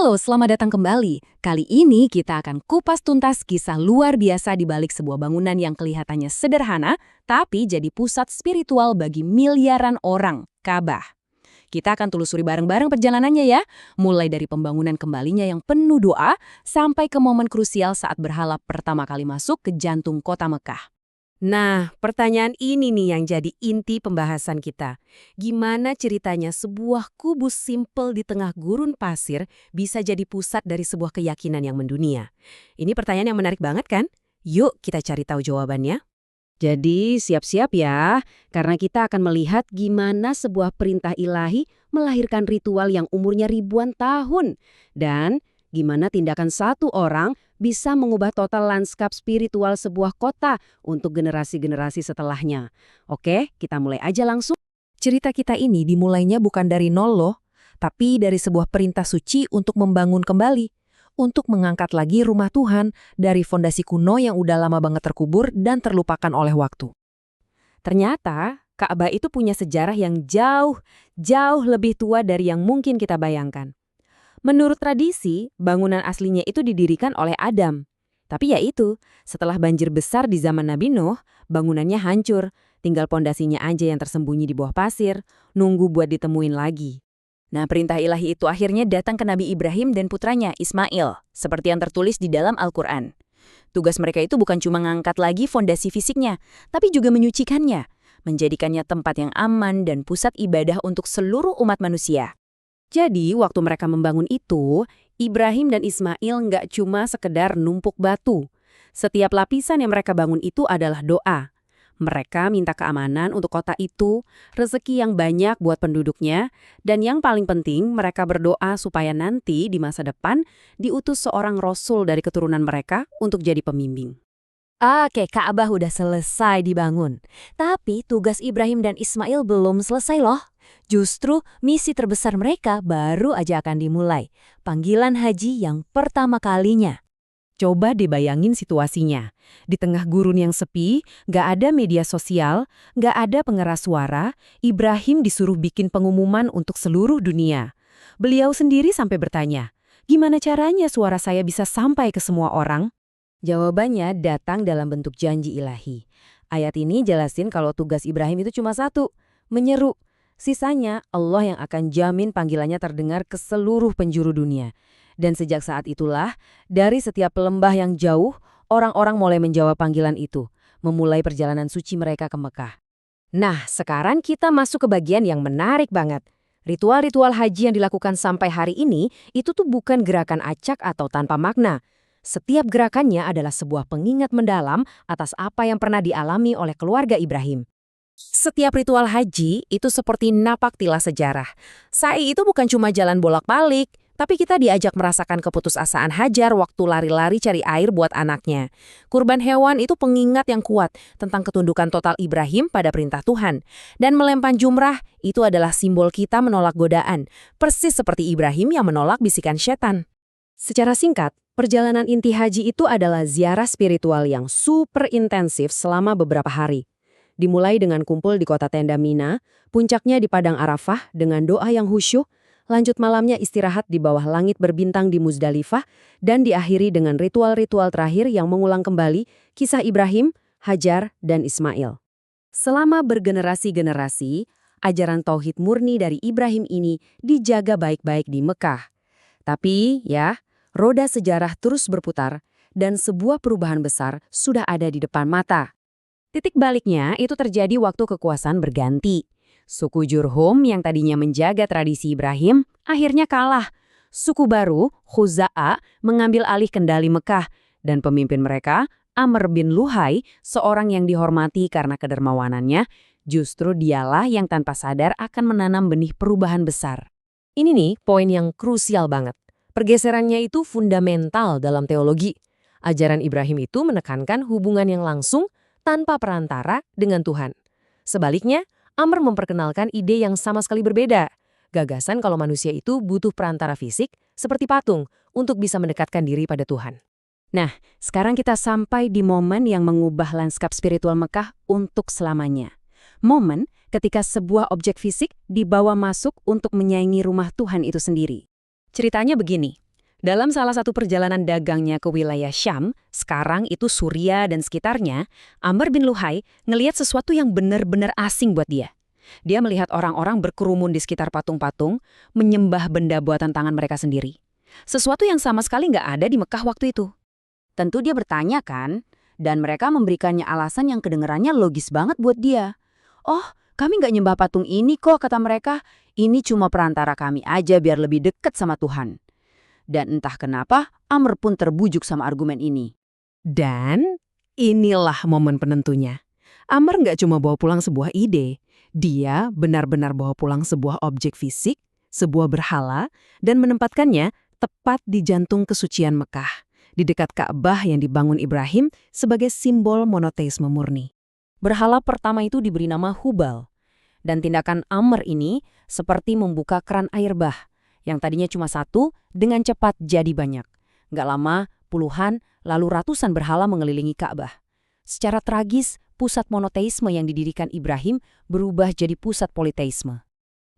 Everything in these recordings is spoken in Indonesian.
Halo, selamat datang kembali. Kali ini kita akan kupas tuntas kisah luar biasa di balik sebuah bangunan yang kelihatannya sederhana, tapi jadi pusat spiritual bagi miliaran orang, Ka'bah. Kita akan telusuri bareng-bareng perjalanannya ya, mulai dari pembangunan kembalinya yang penuh doa, sampai ke momen krusial saat berhala pertama kali masuk ke jantung kota Mekah. Nah, pertanyaan ini nih yang jadi inti pembahasan kita. Gimana ceritanya sebuah kubus simpel di tengah gurun pasir bisa jadi pusat dari sebuah keyakinan yang mendunia? Ini pertanyaan yang menarik banget kan? Yuk kita cari tahu jawabannya. Jadi siap-siap ya, karena kita akan melihat gimana sebuah perintah ilahi melahirkan ritual yang umurnya ribuan tahun. Dan gimana tindakan satu orang bisa mengubah total lanskap spiritual sebuah kota untuk generasi-generasi setelahnya. Oke, kita mulai aja langsung. Cerita kita ini dimulainya bukan dari nol loh, tapi dari sebuah perintah suci untuk membangun kembali, untuk mengangkat lagi rumah Tuhan dari fondasi kuno yang udah lama banget terkubur dan terlupakan oleh waktu. Ternyata, Ka'bah itu punya sejarah yang jauh lebih tua dari yang mungkin kita bayangkan. Menurut tradisi, bangunan aslinya itu didirikan oleh Adam. Tapi ya itu, setelah banjir besar di zaman Nabi Nuh, bangunannya hancur, tinggal pondasinya aja yang tersembunyi di bawah pasir, nunggu buat ditemuin lagi. Nah, perintah ilahi itu akhirnya datang ke Nabi Ibrahim dan putranya, Ismail, seperti yang tertulis di dalam Al-Quran. Tugas mereka itu bukan cuma ngangkat lagi fondasi fisiknya, tapi juga menyucikannya, menjadikannya tempat yang aman dan pusat ibadah untuk seluruh umat manusia. Jadi, waktu mereka membangun itu, Ibrahim dan Ismail nggak cuma sekedar numpuk batu. Setiap lapisan yang mereka bangun itu adalah doa. Mereka minta keamanan untuk kota itu, rezeki yang banyak buat penduduknya, dan yang paling penting mereka berdoa supaya nanti di masa depan diutus seorang rasul dari keturunan mereka untuk jadi pembimbing. Oke, Ka'bah udah selesai dibangun. Tapi tugas Ibrahim dan Ismail belum selesai loh. Justru misi terbesar mereka baru aja akan dimulai. Panggilan haji yang pertama kalinya. Coba dibayangin situasinya. Di tengah gurun yang sepi, nggak ada media sosial, nggak ada pengeras suara, Ibrahim disuruh bikin pengumuman untuk seluruh dunia. Beliau sendiri sampai bertanya, gimana caranya suara saya bisa sampai ke semua orang? Jawabannya datang dalam bentuk janji ilahi. Ayat ini jelasin kalau tugas Ibrahim itu cuma satu, menyeru. Sisanya Allah yang akan jamin panggilannya terdengar ke seluruh penjuru dunia. Dan sejak saat itulah, dari setiap lembah yang jauh, orang-orang mulai menjawab panggilan itu, memulai perjalanan suci mereka ke Mekah. Nah, sekarang kita masuk ke bagian yang menarik banget. Ritual-ritual haji yang dilakukan sampai hari ini, itu tuh bukan gerakan acak atau tanpa makna. Setiap gerakannya adalah sebuah pengingat mendalam atas apa yang pernah dialami oleh keluarga Ibrahim. Setiap ritual haji itu seperti napak tilas sejarah. Sa'i itu bukan cuma jalan bolak-balik, tapi kita diajak merasakan keputusasaan Hajar waktu lari-lari cari air buat anaknya. Kurban hewan itu pengingat yang kuat tentang ketundukan total Ibrahim pada perintah Tuhan. Dan melempar jumrah itu adalah simbol kita menolak godaan, persis seperti Ibrahim yang menolak bisikan setan. Secara singkat, perjalanan inti haji itu adalah ziarah spiritual yang super intensif selama beberapa hari. Dimulai dengan kumpul di kota tenda Mina, puncaknya di Padang Arafah dengan doa yang khusyuk, lanjut malamnya istirahat di bawah langit berbintang di Muzdalifah, dan diakhiri dengan ritual-ritual terakhir yang mengulang kembali kisah Ibrahim, Hajar, dan Ismail. Selama bergenerasi-generasi, ajaran tauhid murni dari Ibrahim ini dijaga baik-baik di Mekah. Tapi, ya, roda sejarah terus berputar, dan sebuah perubahan besar sudah ada di depan mata. Titik baliknya itu terjadi waktu kekuasaan berganti. Suku Jurhum yang tadinya menjaga tradisi Ibrahim akhirnya kalah. Suku baru, Khuza'a, mengambil alih kendali Mekah, dan pemimpin mereka, Amr bin Luhai, seorang yang dihormati karena kedermawanannya, justru dialah yang tanpa sadar akan menanam benih perubahan besar. Ini nih poin yang krusial banget. Pergeserannya itu fundamental dalam teologi. Ajaran Ibrahim itu menekankan hubungan yang langsung tanpa perantara dengan Tuhan. Sebaliknya, Amr memperkenalkan ide yang sama sekali berbeda. Gagasan kalau manusia itu butuh perantara fisik seperti patung untuk bisa mendekatkan diri pada Tuhan. Nah, sekarang kita sampai di momen yang mengubah lanskap spiritual Mekah untuk selamanya. Momen ketika sebuah objek fisik dibawa masuk untuk menyaingi rumah Tuhan itu sendiri. Ceritanya begini. Dalam salah satu perjalanan dagangnya ke wilayah Syam, sekarang itu Suria dan sekitarnya, Amr bin Luhai ngelihat sesuatu yang benar-benar asing buat dia. Dia melihat orang-orang berkerumun di sekitar patung-patung, menyembah benda buatan tangan mereka sendiri. Sesuatu yang sama sekali nggak ada di Mekah waktu itu. Tentu dia bertanya kan, dan mereka memberikannya alasan yang kedengarannya logis banget buat dia. Oh, kami nggak nyembah patung ini kok, kata mereka. Ini cuma perantara kami aja biar lebih dekat sama Tuhan. Dan entah kenapa, Amr pun terbujuk sama argumen ini. Dan inilah momen penentunya. Amr nggak cuma bawa pulang sebuah ide, dia benar-benar bawa pulang sebuah objek fisik, sebuah berhala, dan menempatkannya tepat di jantung kesucian Mekah, di dekat Ka'bah yang dibangun Ibrahim sebagai simbol monoteisme murni. Berhala pertama itu diberi nama Hubal. Dan tindakan Amr ini seperti membuka keran air bah, yang tadinya cuma satu, dengan cepat jadi banyak. Nggak lama, puluhan, lalu ratusan berhala mengelilingi Ka'bah. Secara tragis, pusat monoteisme yang didirikan Ibrahim berubah jadi pusat politeisme.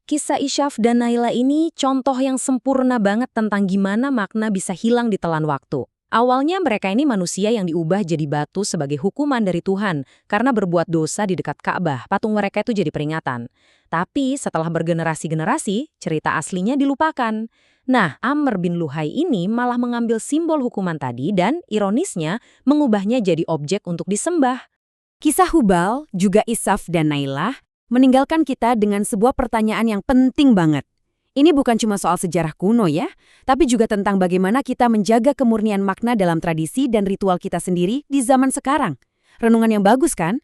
Kisah Isyaf dan Naila ini contoh yang sempurna banget tentang gimana makna bisa hilang di telan waktu. Awalnya mereka ini manusia yang diubah jadi batu sebagai hukuman dari Tuhan karena berbuat dosa di dekat Ka'bah. Patung mereka itu jadi peringatan. Tapi setelah bergenerasi-generasi, cerita aslinya dilupakan. Nah, Amr bin Luhai ini malah mengambil simbol hukuman tadi dan, ironisnya, mengubahnya jadi objek untuk disembah. Kisah Hubal, juga Isyaf dan Nailah, meninggalkan kita dengan sebuah pertanyaan yang penting banget. Ini bukan cuma soal sejarah kuno ya, tapi juga tentang bagaimana kita menjaga kemurnian makna dalam tradisi dan ritual kita sendiri di zaman sekarang. Renungan yang bagus kan?